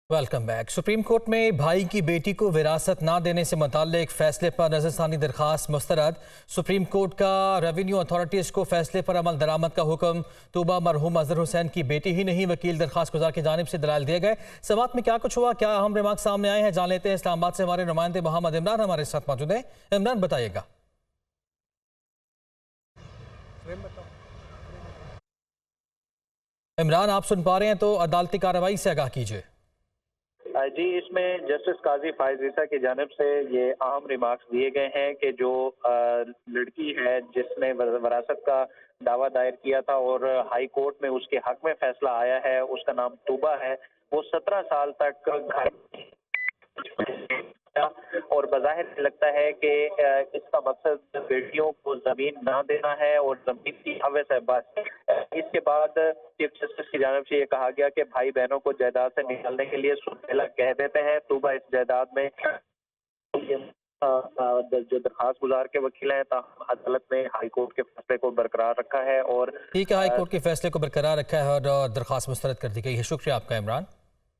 Welcome back. Supreme court में भाई की बेटी को विरासत ना देने से मुताल्लिक फैसले पर नजरसानी दरखास्त मुस्तरद। सुप्रीम कोर्ट का रेवेन्यू अथॉरिटीज़ को फैसले पर अमल दरामद का हुक्म। तूबा मरहूम अजहर हुसैन की बेटी ही नहीं, वकील दरखास्त गुजार की जानिब से दलाल दिए गए। समात में क्या कुछ हुआ, क्या अहम रिमार्क सामने आए हैं, जान लेते हैं। इस्लामाबाद से हमारे नुमाइंदे मोहम्मद इमरान हमारे साथ मौजूद हैं। इमरान, बताइएगा। इमरान, आप सुन पा रहे हैं तो अदालती कार्रवाई से आगाह कीजिए। जी, इसमें जस्टिस काजी फायज ईसा की जानिब से ये अहम रिमार्क्स दिए गए हैं कि जो लड़की है जिसने वरासत का दावा दायर किया था और हाई कोर्ट में उसके हक में फैसला आया है, उसका नाम तूबा है। वो 17 साल तक घर और बज़ाहिर लगता है कि इसका मकसद बेटियों को जमीन ना देना है और जमीन की हवस है बस। इसके बाद चीफ जस्टिस की जानिब से ये कहा गया कि भाई बहनों को जायदाद से निकालने के लिए सुहेला कह देते हैं। तूबा इस जायदाद में जो दरखास्त गुजार के वकील हैं, अदालत ने हाई कोर्ट के फैसले को बरकरार रखा है और ठीक है, हाई कोर्ट के फैसले को बरकरार रखा है और दरखास्त मुस्तरद कर दी गई है। शुक्रिया आपका इमरान।